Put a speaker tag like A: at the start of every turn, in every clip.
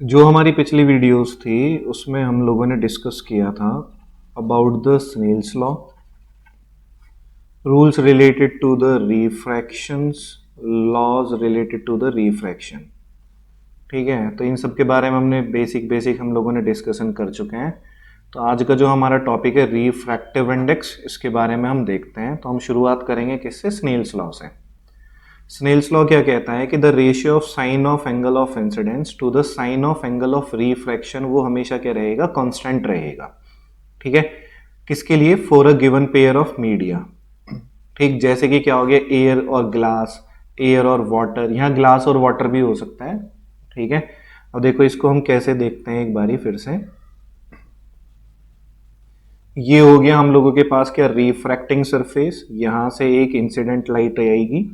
A: जो हमारी पिछली वीडियोस थी उसमें हम लोगों ने डिस्कस किया था about the Snell's law, rules related to the refractions, laws related to the refraction. ठीक है, तो इन सब के बारे में हमने बेसिक बेसिक हम लोगों ने डिस्कशन कर चुके हैं। तो आज का जो हमारा टॉपिक है रिफ्रैक्टिव इंडेक्स, इसके बारे में हम देखते हैं। तो हम शुरुआत करेंगे किससे? स्नेल्स लॉ से। स्नेल्स लॉ क्या कहता है कि the ratio of sine of angle of incidence to the sine of angle of refraction वो हमेशा क्या रहेगा? कांस्टेंट रहेगा। ठीक है, किसके लिए? For a given pair of media. ठीक, जैसे कि क्या हो गया, एयर और ग्लास, एयर और वाटर, यहाँ ग्लास और वाटर भी हो सकता है। ठीक है, अब देखो इसको हम कैसे देखते हैं एक बारी फिर से। ये हो गया हम लोगों के पास क्या? Refracting surface. यहां से एक इंसिडेंट लाइट आएगी,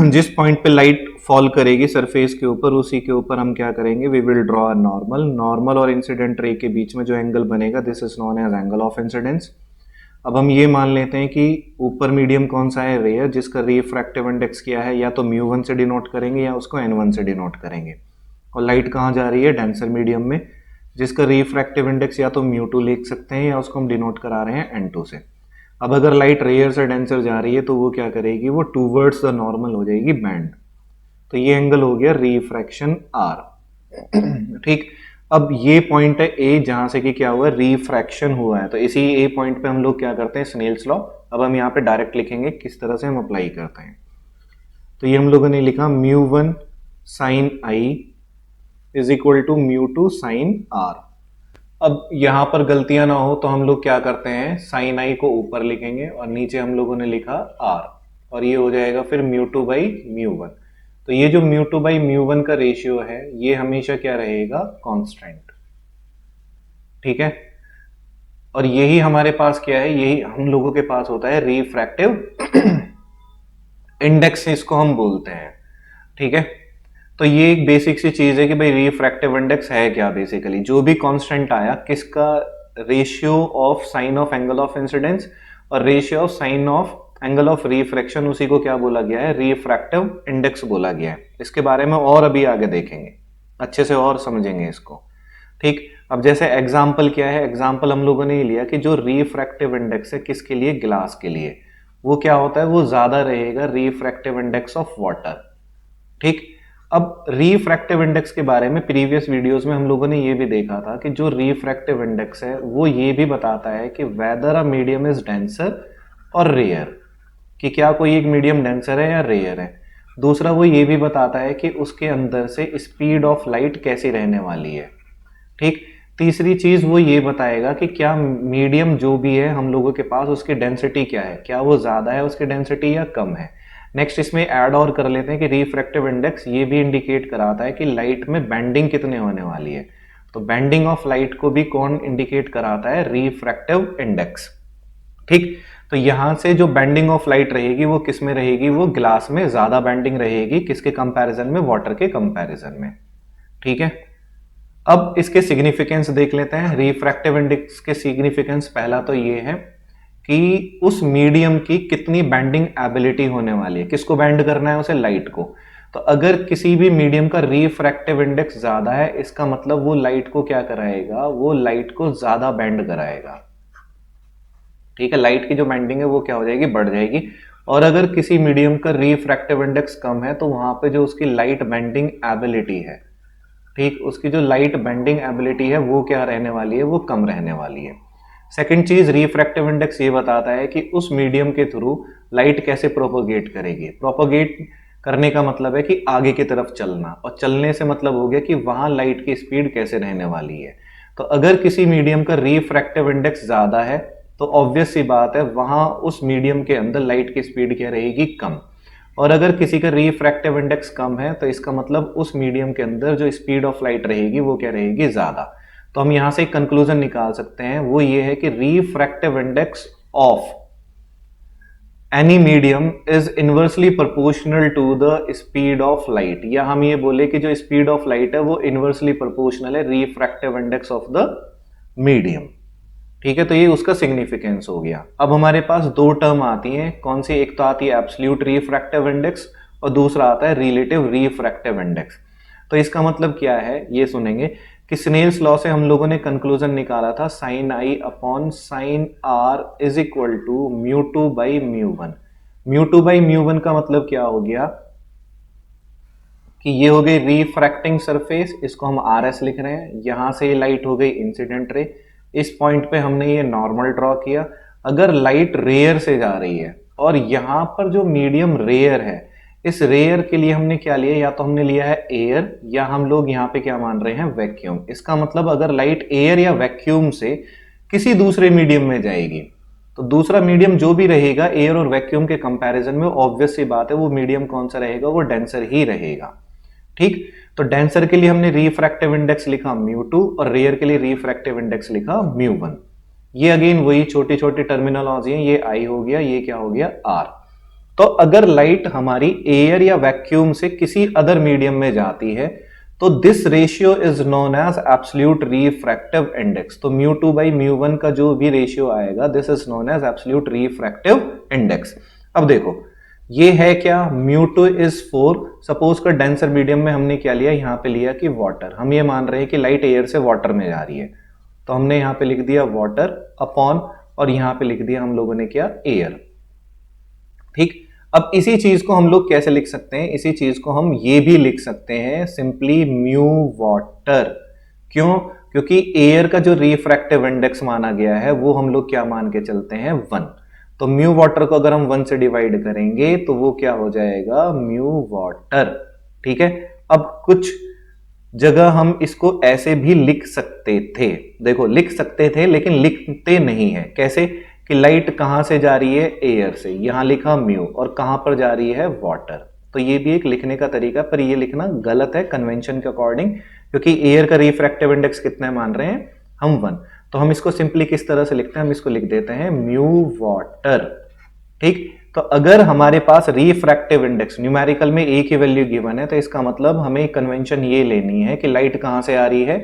A: जिस पॉइंट पे लाइट फॉल करेगी सरफेस के ऊपर, उसी के ऊपर हम क्या करेंगे? We will draw a normal. Normal और इंसिडेंट रे के बीच में जो एंगल बनेगा, this is known as angle of incidence. अब हम ये मान लेते हैं कि ऊपर मीडियम कौन सा है? रेयर, जिसका रिफ्रैक्टिव इंडेक्स क्या है? या तो म्यू1 से डिनोट करेंगे या उसको n1 से डिनोट करेंगे। और लाइट कहाँ जा रही है? डेंसर मीडियम में, जिसका रिफ्रैक्टिव इंडेक्स या तो म्यू2 लिख सकते हैं या उसको हम डिनोट करा रहे हैं n2 से। अब अगर लाइट रेयर से डेंसर जा रही है तो वो क्या करेगी? वो टूवर्ड्स द नॉर्मल हो जाएगी, बैंड। तो ये एंगल हो गया रिफ्रैक्शन आर। ठीक, अब ये पॉइंट है ए, जहां से कि क्या हुआ? रिफ्रैक्शन हुआ है। तो इसी ए पॉइंट पे हम लोग क्या करते हैं? Snell's law. अब हम यहाँ पे डायरेक्ट लिखेंगे किस तरह से हम अप्लाई करते हैं। तो ये हम लोगों ने लिखा म्यू1 sine I is equal to म्यू2 साइन आर। अब यहां पर गलतियां ना हो तो हम लोग क्या करते हैं? साइन आई को ऊपर लिखेंगे और नीचे हम लोगों ने लिखा आर, और ये हो जाएगा फिर म्यू2 बाई म्यू1। तो ये जो म्यू2 बाई म्यू1 का रेशियो है, ये हमेशा क्या रहेगा? कांस्टेंट। ठीक है, और यही हमारे पास क्या है? यही हम लोगों के पास होता है रिफ्रैक्टिव इंडेक्स, इसको हम बोलते हैं। ठीक है, तो ये एक बेसिक सी चीज है कि भाई रिफ्रैक्टिव इंडेक्स है क्या? बेसिकली जो भी कांस्टेंट आया, किसका? Ratio of sine of angle of incidence और ratio of sine of angle of refraction, उसी को क्या बोला गया है? रिफ्रैक्टिव इंडेक्स बोला गया है। इसके बारे में और अभी आगे देखेंगे, अच्छे से और समझेंगे इसको। ठीक, अब जैसे एग्जाम्पल क्या है? एग्जाम्पल हम लोगों ने ये लिया कि जो रिफ्रैक्टिव इंडेक्स है किसके लिए? ग्लास के लिए। वो क्या होता है? वो ज्यादा रहेगा रिफ्रैक्टिव इंडेक्स ऑफ वाटर। ठीक, अब रिफ्रैक्टिव इंडेक्स के बारे में प्रीवियस वीडियोस में हम लोगों ने ये भी देखा था कि जो रिफ्रैक्टिव इंडेक्स है वो ये भी बताता है कि weather a medium is denser और रेयर, कि क्या कोई एक मीडियम डेंसर है या रेयर है। दूसरा वो ये भी बताता है कि उसके अंदर से स्पीड ऑफ लाइट कैसी रहने वाली है। ठीक, तीसरी चीज वो ये बताएगा कि क्या मीडियम जो भी है हम लोगों के पास, उसकी डेंसिटी क्या है? क्या वो ज्यादा है उसकी डेंसिटी या कम है? नेक्स्ट इसमें ऐड और कर लेते हैं कि रिफ्रैक्टिव इंडेक्स ये भी इंडिकेट कराता है कि लाइट में बेंडिंग कितने होने वाली है। तो बेंडिंग ऑफ लाइट को भी कौन इंडिकेट कराता है? Refractive index. ठीक, तो यहां से जो बेंडिंग ऑफ लाइट रहेगी वो किस में रहेगी? वो ग्लास में ज्यादा बेंडिंग रहेगी, किसके कंपैरिजन में? वाटर के कंपैरिजन में। ठीक है, अब इसके सिग्निफिकेंस देख लेते हैं। रिफ्रैक्टिव इंडेक्स के सिग्निफिकेंस, पहला तो ये है कि उस मीडियम की कितनी बेंडिंग एबिलिटी होने वाली है। किसको बेंड करना है? उसे, लाइट को। तो अगर किसी भी मीडियम का रिफ्रैक्टिव इंडेक्स ज्यादा है, इसका मतलब वो लाइट को क्या कराएगा? वो लाइट को ज्यादा बेंड कराएगा। ठीक है, लाइट की जो बेंडिंग है वो क्या हो जाएगी? बढ़ जाएगी। और अगर किसी मीडियम का रिफ्रैक्टिव इंडेक्स कम है तो वहां पे जो उसकी लाइट बेंडिंग एबिलिटी है, ठीक, उसकी जो लाइट बेंडिंग एबिलिटी है वो क्या रहने वाली है? वो कम रहने वाली है। सेकंड चीज, रिफ्रैक्टिव इंडेक्स ये बताता है कि उस मीडियम के थ्रू लाइट कैसे प्रोपोगेट करेगी। प्रोपोगेट करने का मतलब है कि आगे की तरफ चलना, और चलने से मतलब हो गया कि वहां लाइट की स्पीड कैसे रहने वाली है। तो अगर किसी मीडियम का रिफ्रैक्टिव इंडेक्स ज्यादा है तो ऑब्वियस सी बात है वहां उस मीडियम के अंदर लाइट की स्पीड क्या रहेगी? कम। और अगर किसी का रिफ्रैक्टिव इंडेक्स कम है तो इसका मतलब उस मीडियम के अंदर जो स्पीड ऑफ लाइट रहेगी वो क्या रहेगी? ज्यादा। तो हम यहां से एक कंक्लूजन निकाल सकते हैं, वो ये है कि refractive index of any medium is inversely proportional to the speed of light, या हम ये बोले कि जो स्पीड ऑफ लाइट है वो इनवर्सली प्रोपोर्शनल है refractive index of the medium. ठीक है, तो ये उसका सिग्निफिकेंस हो गया। अब हमारे पास दो टर्म आती हैं, कौन सी? एक तो आती है एब्सोल्यूट रिफ्रैक्टिव इंडेक्स और दूसरा आता है रिलेटिव रिफ्रैक्टिव इंडेक्स। तो इसका मतलब क्या है, ये सुनेंगे कि स्नेल्स लॉ से हम लोगों ने कंक्लूजन निकाला था sine I upon sine are is equal to mu two by mu one. Mu two by mu one का मतलब क्या हो गया कि ये हो गई रिफ्रैक्टिंग सरफेस, इसको हम आर एस लिख रहे हैं, यहां से लाइट हो गई इंसिडेंट रे, इस पॉइंट पे हमने ये नॉर्मल ड्रॉ किया। अगर लाइट रेयर से जा रही है और यहां पर जो मीडियम रेयर है, इस रेयर के लिए हमने क्या लिया, या तो हमने लिया है एयर या हम लोग यहां पे क्या मान रहे हैं वैक्यूम। इसका मतलब अगर लाइट एयर या वैक्यूम से किसी दूसरे मीडियम में जाएगी तो दूसरा मीडियम जो भी रहेगा एयर और वैक्यूम के कंपैरिजन में, ऑब्वियस सी बात है वो मीडियम कौन सा रहेगा, वो डेंसर ही रहेगा। ठीक, तो डेंसर के लिए हमने रिफ्रैक्टिव इंडेक्स लिखा μ2 और रेयर के लिए रिफ्रैक्टिव इंडेक्स लिखा μ1। ये अगेन वही छोटी छोटी टर्मिनोलॉजी है, ये आई हो गया, ये क्या हो गया आर। तो अगर लाइट हमारी एयर या वैक्यूम से किसी अदर मीडियम में जाती है तो this ratio is known as absolute refractive index. तो μ2 बाई μ1 का जो भी रेशियो आएगा this is known as absolute refractive index. अब देखो ये है क्या, μ2 इज 4। सपोज कर डेंसर मीडियम में हमने क्या लिया, यहां पे लिया कि वाटर, हम ये मान रहे हैं कि लाइट एयर से वाटर में जा रही है, तो हमने यहां पे लिख दिया वाटर अपॉन, और यहां पे लिख दिया हम लोगों ने क्या, एयर। ठीक, अब इसी चीज को हम लोग कैसे लिख सकते हैं, इसी चीज को हम ये भी लिख सकते हैं सिंपली म्यू वाटर। क्यों, क्योंकि एयर का जो रिफ्रैक्टिव इंडेक्स माना गया है वो हम लोग क्या मान के चलते हैं 1। तो म्यू वाटर को अगर हम 1 से डिवाइड करेंगे तो वो क्या हो जाएगा म्यू वाटर। ठीक है, अब कुछ जगह हम इसको ऐसे भी लिख सकते थे, देखो लिख सकते थे लेकिन लिखते नहीं है। कैसे कि लाइट कहां से जा रही है, एयर से, यहां लिखा म्यू, और कहां पर जा रही है वाटर। तो ये भी एक लिखने का तरीका, पर ये लिखना गलत है कन्वेंशन के अकॉर्डिंग, क्योंकि एयर का रिफ्रैक्टिव इंडेक्स कितना मान रहे हैं हम 1। तो हम इसको सिंपली किस तरह से लिखते हैं, हम इसको लिख देते हैं म्यू वाटर। ठीक, तो अगर हमारे पास रिफ्रैक्टिव इंडेक्स न्यूमेरिकल में एक ही वैल्यू गिवन है तो इसका मतलब हमें कन्वेंशन ये लेनी है कि लाइट कहां से आ रही है,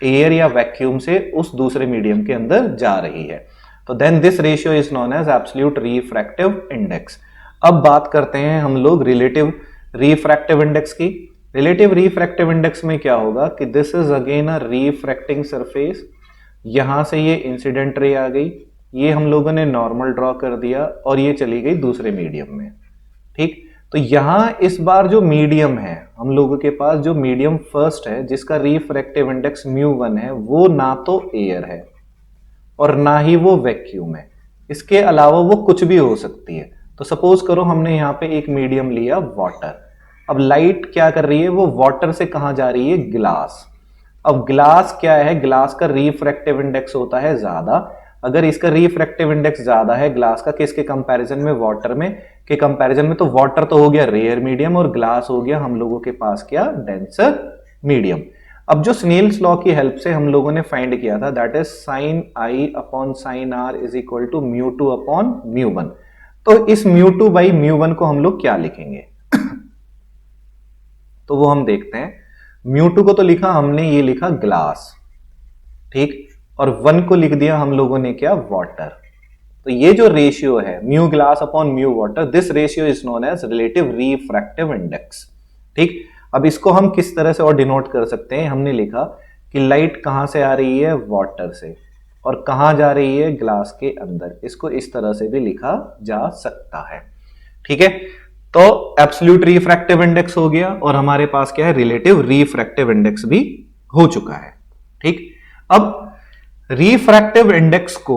A: एयर या वैक्यूम से उस दूसरे मीडियम के अंदर जा रही है। तो then this ratio is known as absolute refractive index. अब बात करते हैं हम लोग रिलेटिव रिफ्रैक्टिव इंडेक्स की। रिलेटिव रिफ्रैक्टिव इंडेक्स में क्या होगा कि this is again a refracting surface, यहां से ये इंसिडेंट रे आ गई, ये हम लोगों ने नॉर्मल ड्रॉ कर दिया और ये चली गई दूसरे मीडियम में। ठीक, तो यहां इस बार जो मीडियम है हम लोगों के पास, जो मीडियम फर्स्ट है जिसका रिफ्रैक्टिव इंडेक्स μ1 है, वो ना तो एयर है और ना ही वो वैक्यूम है, इसके अलावा वो कुछ भी हो सकती है। तो सपोज करो हमने यहां पे एक मीडियम लिया वाटर, अब लाइट क्या कर रही है, वो वाटर से कहां जा रही है, ग्लास। अब ग्लास क्या है, ग्लास का रिफ्रैक्टिव इंडेक्स होता है ज्यादा। अगर इसका रिफ्रैक्टिव इंडेक्स ज्यादा है ग्लास का किसके कंपैरिजन में, वाटर में के कंपैरिजन में, तो वाटर तो हो गया रेयर मीडियम और ग्लास हो गया हम लोगों के पास क्या, डेंसर मीडियम। अब जो स्नेल्स लॉ की हेल्प से हम लोगों ने फाइंड किया था that is sine I upon sine are is equal to μ2 upon μ1। तो इस μ2 बाई μ1 को हम लोग क्या लिखेंगे तो वो हम देखते हैं। μ2 को तो लिखा हमने, ये लिखा ग्लास, ठीक, और 1 को लिख दिया हम लोगों ने क्या, वाटर। तो ये जो रेशियो है mu glass upon mu water, this ratio is known as relative refractive index. ठीक, अब इसको हम किस तरह से और डिनोट कर सकते हैं, हमने लिखा कि लाइट कहां से आ रही है, वाटर से, और कहां जा रही है, ग्लास के अंदर। इसको इस तरह से भी लिखा जा सकता है। ठीक है, तो एब्सोल्यूट रिफ्रैक्टिव इंडेक्स हो गया और हमारे पास क्या है, रिलेटिव रिफ्रैक्टिव इंडेक्स भी हो चुका है। ठीक, अब रिफ्रैक्टिव इंडेक्स को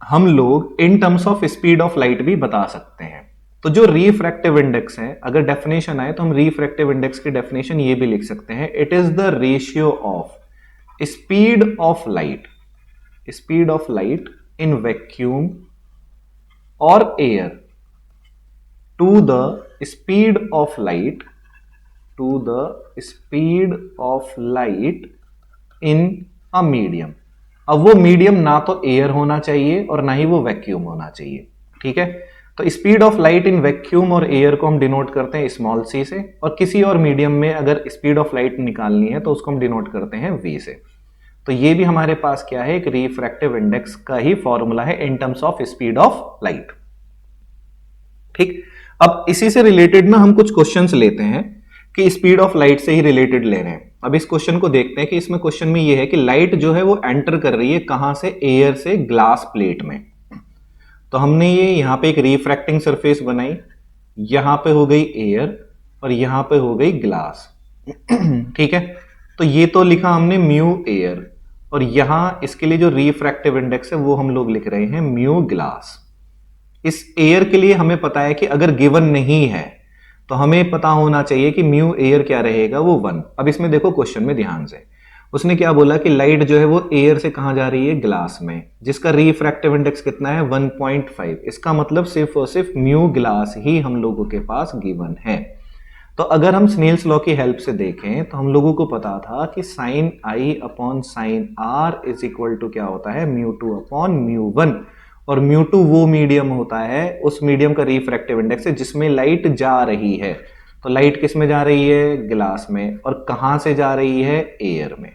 A: हम लोग in terms of speed of light भी बता सकते हैं। तो जो रिफ्रैक्टिव इंडेक्स है, अगर डेफिनेशन आए तो हम रिफ्रैक्टिव इंडेक्स की डेफिनेशन ये भी लिख सकते हैं, it is the ratio of speed of light in vacuum और air to the speed of light in a medium. अब वो मीडियम ना तो एयर होना चाहिए और ना ही वो वैक्यूम होना चाहिए। ठीक है, तो speed of light in vacuum और एयर को हम डिनोट करते हैं स्मॉल सी से, और किसी और मीडियम में अगर स्पीड ऑफ लाइट निकालनी है तो उसको हम डिनोट करते हैं वी से। तो ये भी हमारे पास क्या है, एक रिफ्रैक्टिव इंडेक्स का ही फॉर्मूला है in terms of speed of light. ठीक, अब इसी से रिलेटेड ना हम कुछ क्वेश्चंस लेते हैं कि स्पीड ऑफ लाइट से ही रिलेटेड ले रहे हैं। अब इस क्वेश्चन को देखते हैं कि इसमें क्वेश्चन में ये है कि लाइट जो है वो एंटर कर रही है कहां से, एयर से ग्लास प्लेट में। तो हमने ये यहां पे एक रिफ्रैक्टिंग सरफेस बनाई, यहां पे हो गई एयर और यहां पे हो गई ग्लास। ठीक है, तो ये तो लिखा हमने म्यू एयर, और यहां इसके लिए जो रिफ्रैक्टिव इंडेक्स है वो हम लोग लिख रहे हैं म्यू ग्लास। इस एयर के लिए हमें पता है कि अगर गिवन नहीं है तो हमें पता होना चाहिए कि म्यू एयर क्या रहेगा, वो 1। अब इसमें देखो क्वेश्चन में ध्यान से, उसने क्या बोला कि लाइट जो है वो एयर से कहां जा रही है, ग्लास में, जिसका रिफ्रैक्टिव इंडेक्स कितना है 1.5। इसका मतलब सिर्फ और सिर्फ म्यू ग्लास ही हम लोगों के पास गिवन है। तो अगर हम स्नेल्स लॉ की हेल्प से देखें तो हम लोगों को पता था कि sine I upon sine are is equal to क्या होता है, mu two upon mu one. और म्यू टू वो मीडियम होता है, उस मीडियम का रिफ्रैक्टिव इंडेक्स है जिसमें लाइट जा रही है। तो लाइट किस में जा रही है, ग्लास में, और कहां से जा रही है, एयर में।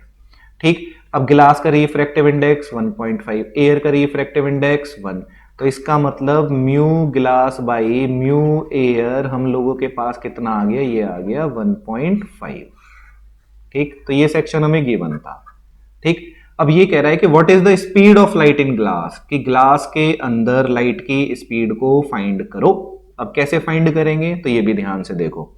A: ठीक, अब ग्लास का रिफ्रैक्टिव इंडेक्स 1.5, एयर का रिफ्रैक्टिव इंडेक्स 1, तो इसका मतलब mu glass by mu air हम लोगों के पास कितना आ गया, ये आ गया 1.5। ठीक, तो ये सेक्शन हमें गिवन था। ठीक, अब ये कह रहा है कि what is the speed of light in glass, कि ग्लास के अंदर लाइट की स्पीड को फाइंड करो। अब कैसे फाइंड करेंगे, तो ये भी ध्यान से देखो।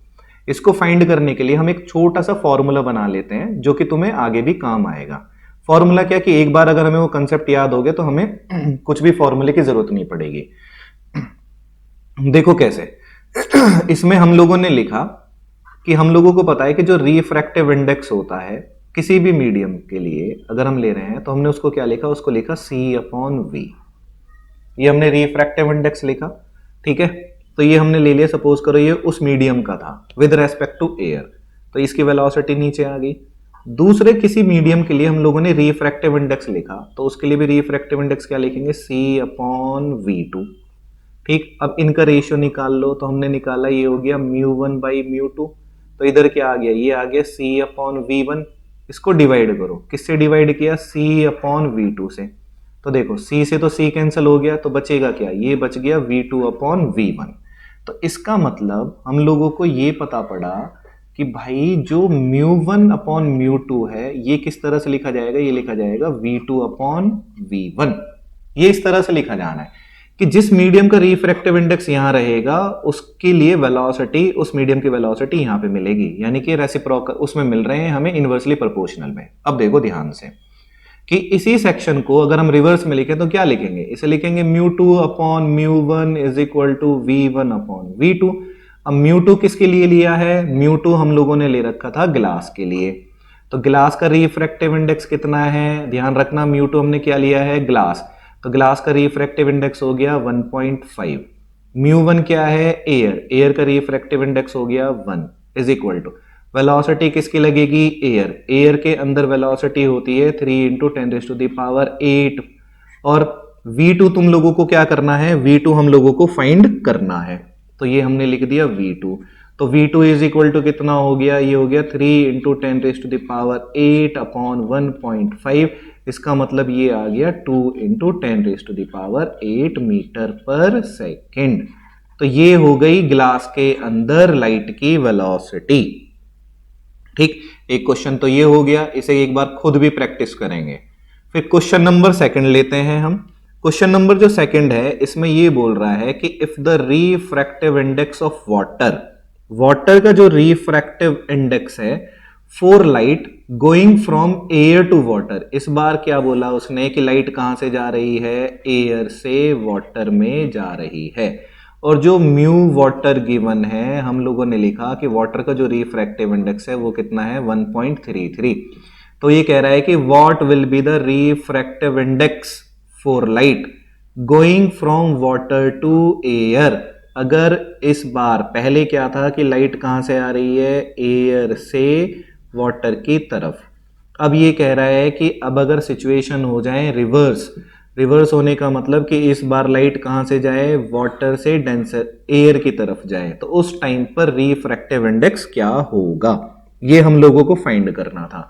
A: इसको फाइंड करने के लिए हम एक छोटा सा फॉर्मूला बना लेते हैं जो कि तुम्हें आगे भी काम आएगा। फॉर्मूला क्या, कि एक बार अगर हमें वो कंसेप्ट याद हो गया तो हमें कुछ भी फॉर्मूले की जरूरत नहीं पड़ेगी। देखो कैसे, इसमें हम लोगों ने लिखा कि हम लोगों को पता है कि जो रिफ्रैक्टिव इंडेक्स होता है किसी भी मीडियम के लिए अगर हम ले रहे हैं तो हमने उसको क्या लिखा, उसको लिखा C अपॉन V। ये हमने रिफ्रैक्टिव इंडेक्स लिखा। ठीक है, तो ये हमने ले लिया, सपोज करो ये उस मीडियम का था विद रेस्पेक्ट टू एयर, तो इसकी वेलोसिटी नीचे आ गई। दूसरे किसी मीडियम के लिए हम लोगों ने रिफ्रैक्टिव इंडेक्स लिखा, तो उसके लिए भी रिफ्रैक्टिव इंडेक्स क्या लिखेंगे, C अपॉन V2। ठीक, अब इनका रेशियो निकाल लो, तो हमने निकाला, ये हो गया μ1 बाई μ2, तो इधर क्या आ गया, ये आ गया C अपॉन V1। इसको डिवाइड करो, किससे डिवाइड किया, C अपॉन V2 से। तो देखो C से तो C कैंसिल हो गया, तो बचेगा क्या, ये बच गया V2 अपॉन V1। तो इसका मतलब हम लोगों को ये पता पड़ा कि भाई जो μ1 अपॉन μ2 है ये किस तरह से लिखा जाएगा, ये लिखा जाएगा V2 अपॉन V1। ये इस तरह से लिखा जाना है कि जिस मीडियम का रिफ्रैक्टिव इंडेक्स यहां रहेगा उसके लिए वेलोसिटी, उस मीडियम की वेलोसिटी यहां पे मिलेगी, यानी कि रेसिप्रोकल उसमें मिल रहे हैं हमें इनवर्सली प्रोपोर्शनल में। अब देखो ध्यान से कि इसी सेक्शन को अगर हम रिवर्स में लिखें तो क्या लिखेंगे, इसे लिखेंगे μ2 upon μ1 is equal to V1 upon V2। अब μ2 किसके लिए लिया है, μ2 हम लोगों ने ले रखा था ग्लास के लिए, तो ग्लास का रिफ्रैक्टिव इंडेक्स कितना है, ध्यान रखना μ2 हमने क्या लिया है, ग्लास, तो ग्लास का रिफ्रैक्टिव इंडेक्स हो गया 1.5। μ1 क्या है, एयर, एयर का रिफ्रैक्टिव इंडेक्स हो गया 1 इज इक्वल टू वेलोसिटी किसकी लगेगी, एयर, एयर के अंदर वेलोसिटी होती है 3 इंटू 10⁸ और V2 तुम लोगों को क्या करना है, V2 हम लोगों को फाइंड करना है, तो ये हमने लिख दिया V2। तो V2 इज इक्वल टू कितना हो गया, ये हो गया 3 इंटू 10⁸ अपॉन 1.5। इसका मतलब ये आ गया 2 इंटू 10⁸ मीटर पर सेकेंड। तो ये हो गई ग्लास के अंदर लाइट की वेलोसिटी। ठीक, एक क्वेश्चन तो ये हो गया, इसे एक बार खुद भी प्रैक्टिस करेंगे। फिर क्वेश्चन नंबर सेकंड लेते हैं हम। क्वेश्चन नंबर जो सेकंड है इसमें ये बोल रहा है कि if the refractive index of water, water का जो रिफ्रैक्टिव इंडेक्स है for light going from air to water, इस बार क्या बोला उसने कि लाइट कहां से जा रही है, एयर से वाटर में जा रही है। और जो म्यू वाटर गिवन है हम लोगों ने लिखा कि वाटर का जो रिफ्रैक्टिव इंडेक्स है वो कितना है 1.33। तो ये कह रहा है कि what will be the refractive index for light going from water to air. अगर इस बार पहले क्या था कि लाइट कहां से आ रही है, एयर से वाटर की तरफ। अब ये कह रहा है कि अब अगर सिचुएशन हो जाए रिवर्स, रिवर्स होने का मतलब कि इस बार लाइट कहां से जाए, वाटर से डेंसर एयर की तरफ जाए, तो उस टाइम पर रिफ्रैक्टिव इंडेक्स क्या होगा, ये हम लोगों को फाइंड करना था।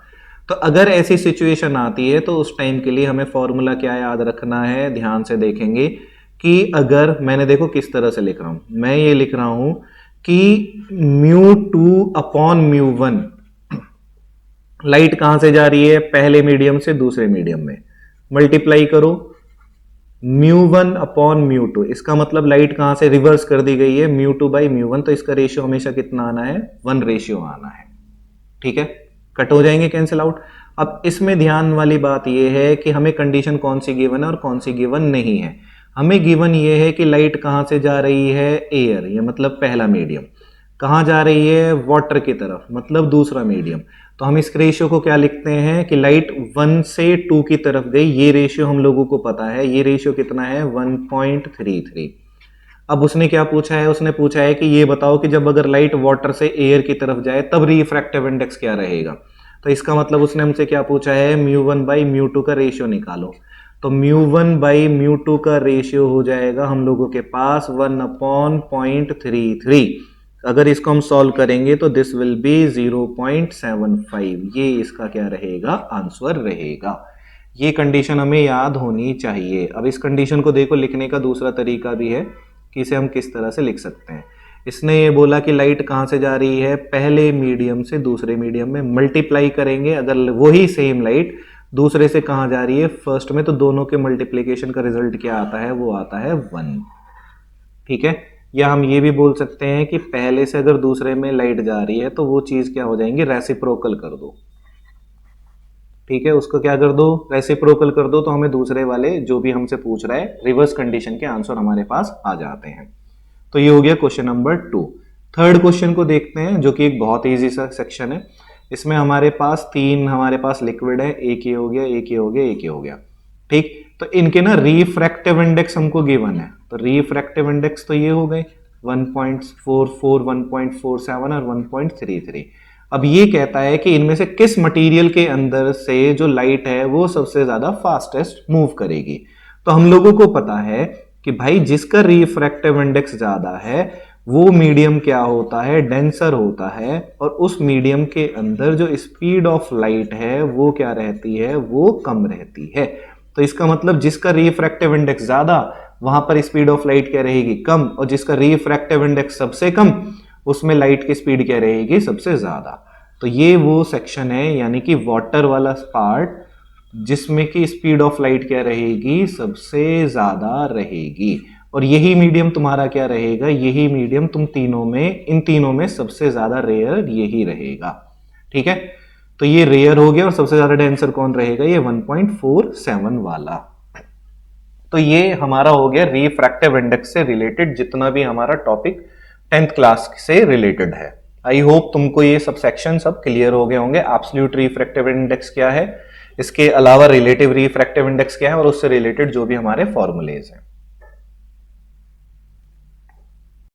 A: तो अगर ऐसी सिचुएशन आती है तो उस टाइम के लिए हमें फॉर्मूला क्या याद रखना है, ध्यान से देखेंगे कि अगर मैंने देखो किस तरह से लिख रहा हूं, मैं ये लिख रहा हूं कि μ2/μ1 लाइट कहां से जा रही है, पहले मीडियम से दूसरे मीडियम में, मल्टीप्लाई करो μ1/μ2, इसका मतलब लाइट कहां से रिवर्स कर दी गई है, μ2/μ1, तो इसका रेशियो हमेशा कितना आना है, 1 रेशियो आना है। ठीक है, कट हो जाएंगे, कैंसिल आउट। अब इसमें ध्यान वाली बात यह है कि हमें कंडीशन कौन सी गिवन है और कौन सी गिवन नहीं है। हमें गिवन यह है कि लाइट कहां से जा रही है, एयर, ये मतलब पहला मीडियम, कहां जा रही है, वाटर की तरफ, मतलब दूसरा मीडियम। तो हम इस रेशियो को क्या लिखते हैं कि लाइट 1 से 2 की तरफ गई, ये रेशियो हम लोगों को पता है, ये रेशियो कितना है, 1.33। अब उसने क्या पूछा है, उसने पूछा है कि ये बताओ कि जब अगर लाइट वाटर से एयर की तरफ जाए तब रिफ्रैक्टिव इंडेक्स क्या रहेगा। तो इसका मतलब उसने हमसे क्या पूछा है, μ1/μ2 का रेशियो निकालो। तो μ1/μ2 का रेशियो हो जाएगा हम लोगों के पास 1/0.33। अगर इसको हम सॉल्व करेंगे तो दिस विल बी 0.75, ये इसका क्या रहेगा, आंसर रहेगा। ये कंडीशन हमें याद होनी चाहिए। अब इस कंडीशन को देखो, लिखने का दूसरा तरीका भी है कि इसे हम किस तरह से लिख सकते हैं। इसने ये बोला कि लाइट कहां से जा रही है, पहले मीडियम से दूसरे मीडियम में, मल्टीप्लाई करेंगे, अगर वही सेम लाइट दूसरे से कहां जा रही है, फर्स्ट में, तो दोनों के मल्टीप्लीकेशन का रिजल्ट क्या आता है, वो आता है 1। ठीक है, या हम ये भी बोल सकते हैं कि पहले से अगर दूसरे में लाइट जा रही है तो वो चीज क्या हो जाएंगी, रेसिप्रोकल कर दो। ठीक है, उसको क्या कर दो, रेसिप्रोकल कर दो, तो हमें दूसरे वाले जो भी हमसे पूछ रहा है रिवर्स कंडीशन के आंसर हमारे पास आ जाते हैं। तो ये हो गया क्वेश्चन नंबर 2। थर्ड क्वेश्चन को देखते हैं, जो कि एक बहुत ईजी सा सेक्शन है। इसमें हमारे पास 3 हमारे पास लिक्विड है, एक ये हो गया, एक ये हो गया, एक ये हो गया। ठीक, तो इनके ना रिफ्रैक्टिव इंडेक्स हमको गिवन है, तो रिफ्रैक्टिव इंडेक्स तो ये हो गए 1.44, 1.47 और 1.33। अब ये कहता है कि इनमें से किस मटेरियल के अंदर से जो लाइट है वो सबसे ज्यादा फास्टेस्ट मूव करेगी। तो हम लोगों को पता है कि भाई जिसका रिफ्रैक्टिव इंडेक्स ज्यादा है वो मीडियम क्या होता है, डेंसर होता है, और उस मीडियम के अंदर जो स्पीड ऑफ लाइट है वो क्या रहती है, वो कम रहती है। तो इसका मतलब जिसका रिफ्रैक्टिव इंडेक्स ज्यादा वहां पर स्पीड ऑफ लाइट क्या रहेगी, कम, और जिसका रिफ्रैक्टिव इंडेक्स सबसे कम उसमें लाइट की स्पीड क्या रहेगी, सबसे ज्यादा। तो ये वो सेक्शन है, यानी कि वाटर वाला पार्ट, जिसमें कि स्पीड ऑफ लाइट क्या रहेगी, सबसे ज्यादा रहेगी। और यही मीडियम तुम्हारा क्या रहेगा, यही मीडियम तुम तीनों में, इन तीनों में सबसे ज्यादा रेयर यही रहेगा। ठीक है, तो ये रेयर हो गया, और सबसे ज्यादा डेंसर कौन रहेगा, ये 1.47 वाला। तो ये हमारा हो गया रिफ्रैक्टिव इंडेक्स से रिलेटेड जितना भी हमारा टॉपिक 10th क्लास से रिलेटेड है। आई होप तुमको ये सब सेक्शन सब क्लियर हो गए होंगे। एब्सोल्यूट रिफ्रैक्टिव इंडेक्स क्या है, इसके अलावा रिलेटिव रिफ्रैक्टिव इंडेक्स क्या है, और उससे रिलेटेड जो भी हमारे फॉर्मूलेज हैं।